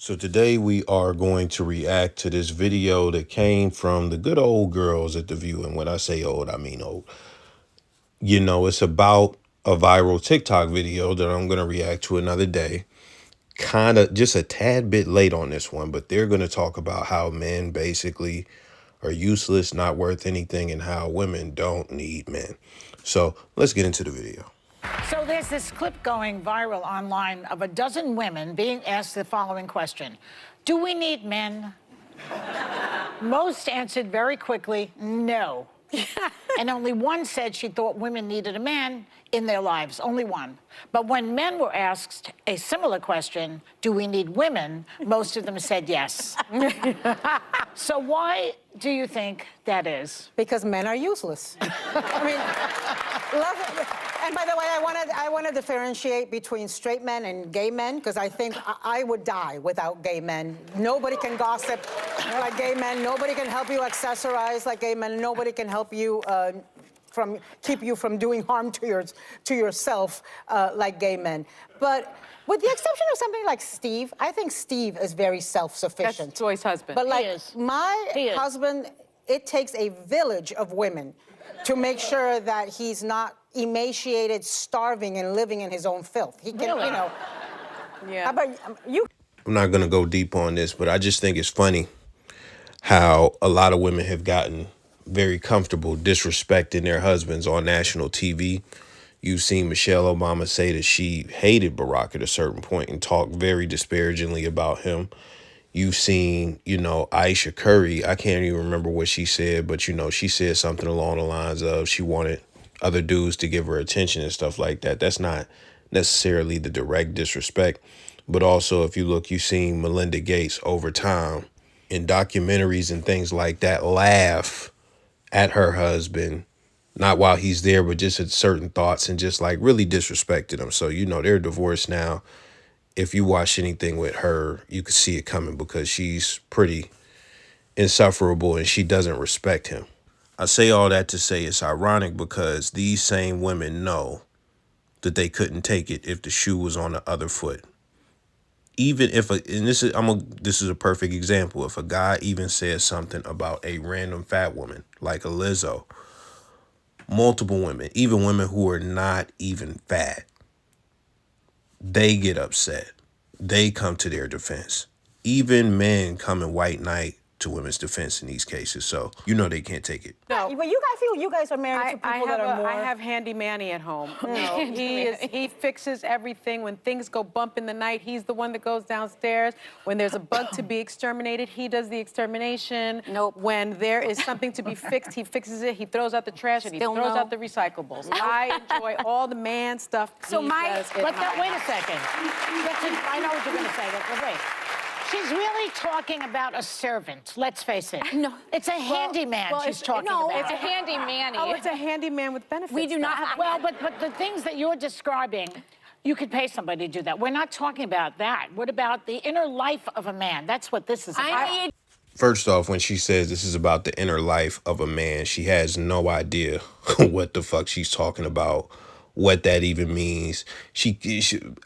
So today we are going to react to this video that came from the good old girls at The View. And when I say old, I mean old. You know, it's about a viral TikTok video that I'm going to react to another day. Kind of just a tad bit late on this one, but they're going to talk about how men basically are useless, not worth anything, and how women don't need men. So let's get into the video. So there's this clip going viral online of a dozen women being asked the following question: do we need men? Most answered very quickly, no. And only one said she thought women needed a man in their lives, only one. But when men were asked a similar question, do we need women, most of them said yes. So why do you think that is? Because men are useless. I mean, and by the way, I want to differentiate between straight men and gay men, because I think I would die without gay men. Nobody can gossip like gay men. Nobody can help you accessorize like gay men. Nobody can help you keep you from doing harm to yourself like gay men. But with the exception of something like Steve, I think Steve is very self-sufficient. That's Joy's husband. But like He my is. husband, it takes a village of women to make sure that he's not emaciated, starving, and living in his own filth. He can, Really? you know. Yeah. How about you? I'm not going to go deep on this, but I just think it's funny how a lot of women have gotten very comfortable disrespecting their husbands on national TV. You've seen Michelle Obama say that she hated Barack at a certain point and talk very disparagingly about him. You've seen, Aisha Curry. I can't even remember what she said, but, she said something along the lines of she wanted other dudes to give her attention and stuff like that. That's not necessarily the direct disrespect. But also, if you look, you've seen Melinda Gates over time in documentaries and things like that laugh at her husband, not while he's there, but just at certain thoughts and just like really disrespected him. So, they're divorced now. If you watch anything with her, you could see it coming because she's pretty insufferable and she doesn't respect him. I say all that to say it's ironic because these same women know that they couldn't take it if the shoe was on the other foot. Even if this is a perfect example. If a guy even says something about a random fat woman like a Lizzo, multiple women, even women who are not even fat, they get upset. They come to their defense. Even men come in white knight to women's defense in these cases. So, they can't take it. No. But I feel you guys are married to people that are more. I have Handy Manny at home. No, he fixes everything. When things go bump in the night, he's the one that goes downstairs. When there's a bug to be exterminated, he does the extermination. Nope. When there is something to be fixed, he fixes it. He throws out the trash and he Still throws no. out the recyclables. I enjoy all the man stuff. So he my- does at But my wait a house. second. I know what you're going to say, but wait. She's really talking about a servant, let's face it. No. It's a handyman she's talking No, about. it's a handy manny. Oh, it's a handyman with benefits. We do not have. Well, but the things that you're describing, you could pay somebody to do that. We're not talking about that. What about the inner life of a man? That's what this is about. I need. First off, when she says this is about the inner life of a man, she has no idea what the fuck she's talking about, what that even means.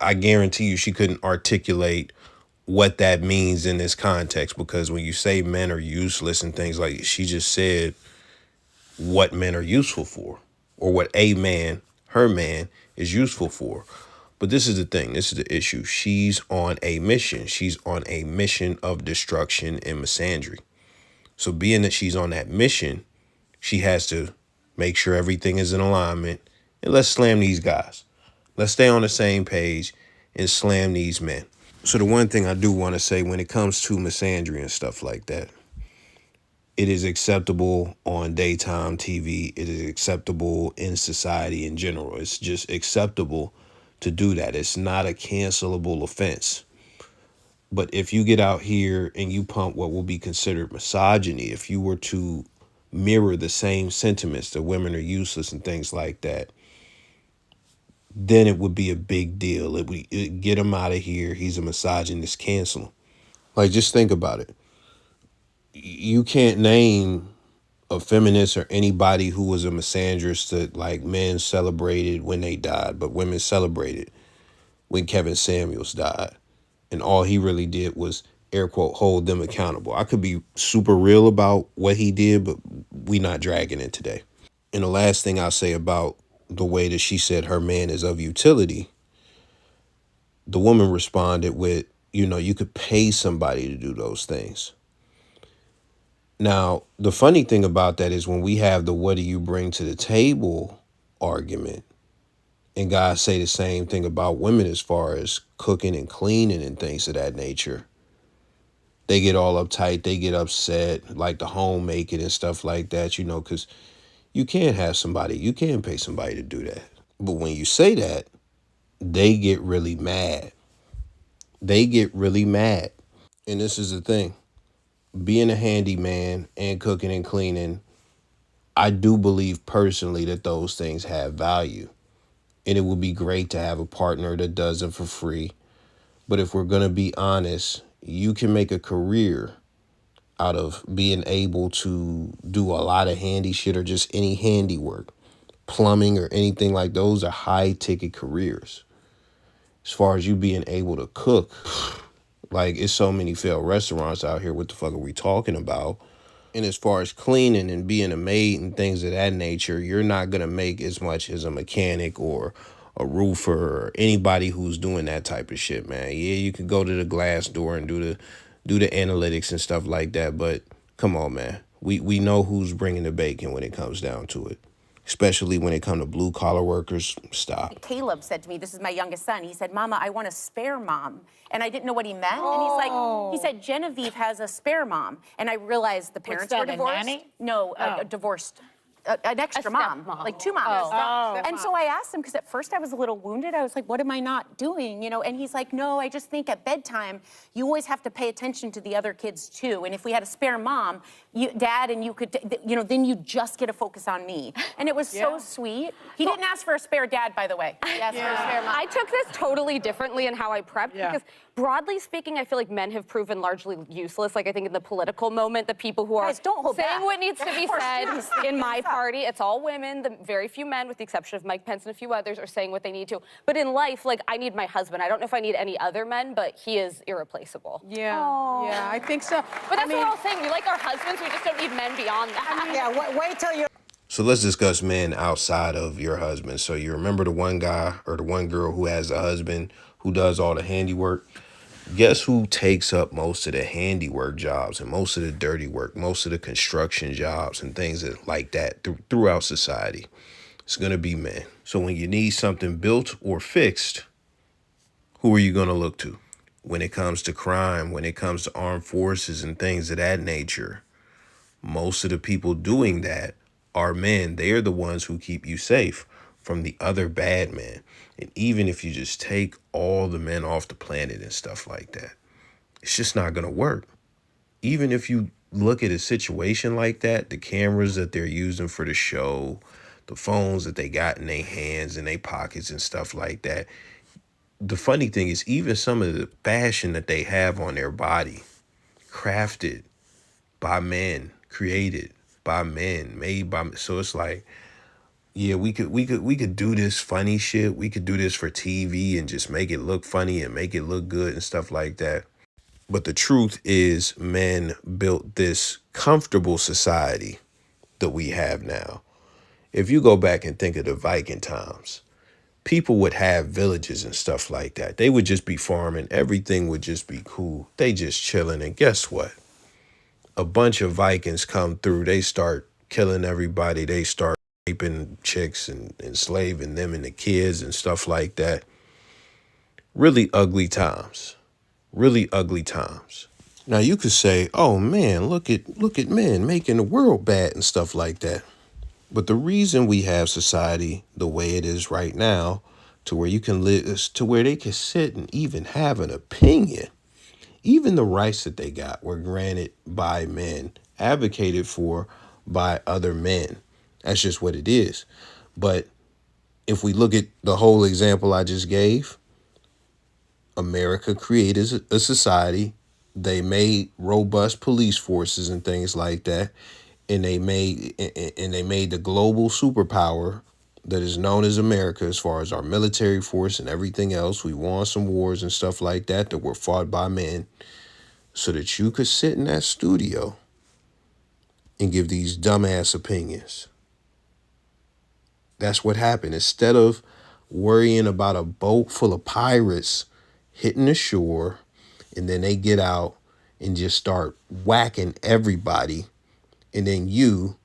I guarantee you she couldn't articulate what that means in this context, because when you say men are useless and things like, she just said what men are useful for, or what a man, her man, is useful for. But this is the thing. This is the issue. She's on a mission. She's on a mission of destruction and misandry. So being that she's on that mission, she has to make sure everything is in alignment. And let's slam these guys. Let's stay on the same page and slam these men. So the one thing I do want to say when it comes to misandry and stuff like that, it is acceptable on daytime TV. It is acceptable in society in general. It's just acceptable to do that. It's not a cancelable offense. But if you get out here and you pump what will be considered misogyny, if you were to mirror the same sentiments that women are useless and things like that, then it would be a big deal. It'd get him out of here. He's a misogynist. Cancel him. Like, just think about it. You can't name a feminist or anybody who was a misandrist that like men celebrated when they died, but women celebrated when Kevin Samuels died. And all he really did was air quote hold them accountable. I could be super real about what he did, but we not dragging it today. And the last thing I'll say about the way that she said her man is of utility, the woman responded with, you know, you could pay somebody to do those things. Now, the funny thing about that is when we have the what do you bring to the table argument, and guys say the same thing about women as far as cooking and cleaning and things of that nature. They get all uptight, they get upset, like the homemaking and stuff like that, you know, because you can't have somebody, you can't pay somebody to do that. But when you say that, they get really mad. They get really mad. And this is the thing, being a handyman and cooking and cleaning, I do believe personally that those things have value. And it would be great to have a partner that does it for free. But if we're going to be honest, you can make a career out of being able to do a lot of handy shit or just any handiwork, plumbing or anything like those are high ticket careers. As far as you being able to cook, like it's so many failed restaurants out here. What the fuck are we talking about? And as far as cleaning and being a maid and things of that nature, you're not going to make as much as a mechanic or a roofer or anybody who's doing that type of shit, man. Yeah, you could go to the glass door and do the analytics and stuff like that, but come on, man. We know who's bringing the bacon when it comes down to it. Especially when it comes to blue collar workers. Stop. Caleb said to me, this is my youngest son, he said, Mama, I want a spare mom. And I didn't know what he meant. And he's like, he said, Genevieve has a spare mom. And I realized the parents were divorced. A nanny? No, divorced. An extra mom, like two moms. And so I asked him, because at first I was a little wounded. I was like, what am I not doing? You know, and he's like, no, I just think at bedtime, you always have to pay attention to the other kids too. And if we had a spare mom, Dad and you could, you know, then you just get to focus on me. And it was so sweet. He didn't ask for a spare dad, by the way. He asked for a spare mom. I took this totally differently in how I prepped because broadly speaking, I feel like men have proven largely useless. Like I think in the political moment, the people who are saying what needs to be said in my party, it's all women. The very few men, with the exception of Mike Pence and a few others, are saying what they need to. But in life, like I need my husband. I don't know if I need any other men, but he is irreplaceable. Yeah, yeah, I think so. But that's what we're all saying. We like our husbands. We just don't need men beyond that. Yeah, wait till you're. So let's discuss men outside of your husband. So you remember the one guy or the one girl who has a husband who does all the handiwork? Guess who takes up most of the handiwork jobs and most of the dirty work, most of the construction jobs and things like that throughout society? It's going to be men. So when you need something built or fixed, who are you going to look to? When it comes to crime, when it comes to armed forces and things of that nature, most of the people doing that are men. They're the ones who keep you safe from the other bad men. And even if you just take all the men off the planet and stuff like that, it's just not going to work. Even if you look at a situation like that, the cameras that they're using for the show, the phones that they got in their hands and their pockets and stuff like that. The funny thing is even some of the fashion that they have on their body, crafted by men, created by men, made by men. So it's like, yeah, we could do this funny shit. We could do this for TV and just make it look funny and make it look good and stuff like that. But the truth is men built this comfortable society that we have now. If you go back and think of the Viking times, people would have villages and stuff like that. They would just be farming. Everything would just be cool. They just chilling. And guess what? A bunch of Vikings come through. They start killing everybody. They start raping chicks and enslaving them and the kids and stuff like that. Really ugly times. Really ugly times. Now you could say, oh man, look at men making the world bad and stuff like that. But the reason we have society the way it is right now, to where you can live, is to where they can sit and even have an opinion. Even the rights that they got were granted by men, advocated for by other men. That's just what it is. But if we look at the whole example I just gave, America created a society. They made robust police forces and things like that. And they made the global superpower that is known as America, as far as our military force and everything else. We won some wars and stuff like that that were fought by men, so that you could sit in that studio and give these dumbass opinions. That's what happened. Instead of worrying about a boat full of pirates hitting the shore, and then they get out and just start whacking everybody, and then you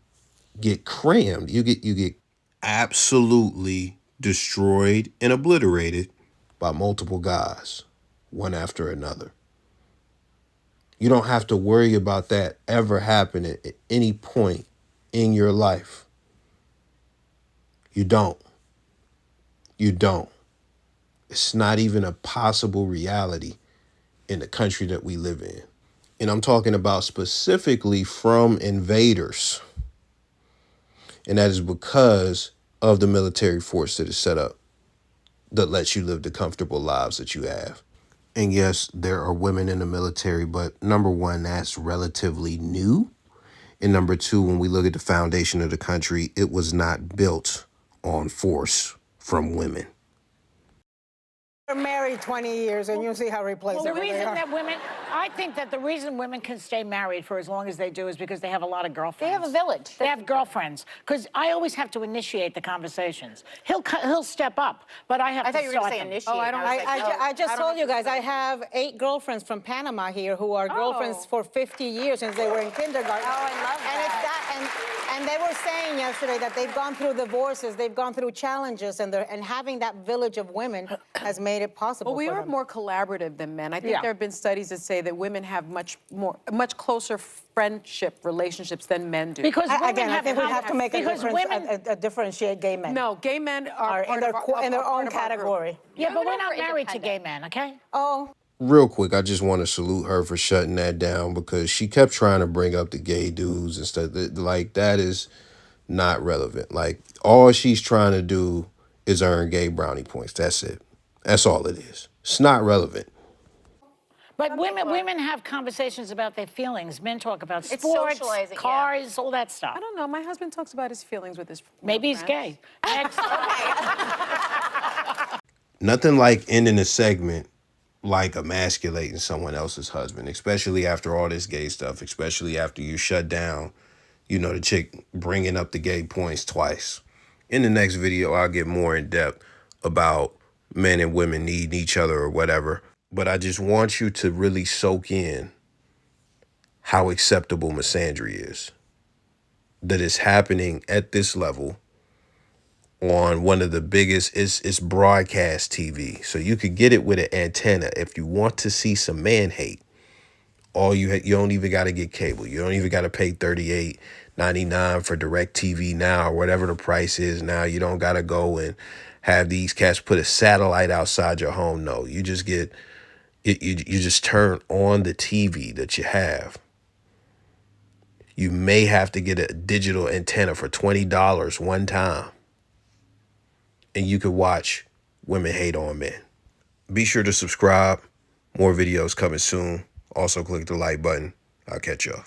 get crammed. You get absolutely destroyed and obliterated by multiple guys, one after another. You don't have to worry about that ever happening at any point in your life. You don't. You don't. It's not even a possible reality in the country that we live in. And I'm talking about specifically from invaders. And that is because of the military force that is set up that lets you live the comfortable lives that you have. And yes, there are women in the military, but number one, that's relatively new. And number two, when we look at the foundation of the country, it was not built on force from women. We're married 20 years, and you'll see how replaceable Well, the they reason are. that women, I think that the reason women can stay married for as long as they do is because they have a lot of girlfriends. They have a village. They have girlfriends. Because I always have to initiate the conversations. He'll step up, but I have to I thought you were going start to say them. initiate. Oh, I don't- I just told you guys, I have 8 girlfriends from Panama here who are girlfriends for 50 years since they were in kindergarten. Oh, I love And it's and they were saying yesterday that they've gone through divorces, they've gone through challenges, and having that village of women has made it possible Well, we for are them. more collaborative than men. I think Yeah. there have been studies that say that women have much closer friendship relationships than men do. Because women Again, I think we have to make a because difference, women, differentiate gay men. No, gay men are in their own category. yeah, but we're Women not are married to gay independent. men, okay? Oh, Real quick, I just want to salute her for shutting that down, because she kept trying to bring up the gay dudes and stuff. Like, that is not relevant. Like, all she's trying to do is earn gay brownie points. That's it. That's all it is. It's not relevant. But women have conversations about their feelings. Men talk about It's sports, socializing, yeah. cars, all that stuff. I don't know. My husband talks about his feelings with his Maybe he's friends. gay. Next. Nothing like ending a segment like emasculating someone else's husband, especially after all this gay stuff, especially after you shut down, the chick bringing up the gay points twice. In the next video, I'll get more in depth about men and women needing each other or whatever. But I just want you to really soak in how acceptable misandry is. That is happening at this level on one of the biggest, it's broadcast TV. So you could get it with an antenna. If you want to see some man hate, you don't even got to get cable. You don't even got to pay $38.99 for DirecTV now, or whatever the price is now. You don't got to go and have these cats put a satellite outside your home. No, you just get it. You just turn on the TV that you have. You may have to get a digital antenna for $20 one time, and you could watch women hate on men. Be sure to subscribe. More videos coming soon. Also click the like button. I'll catch y'all.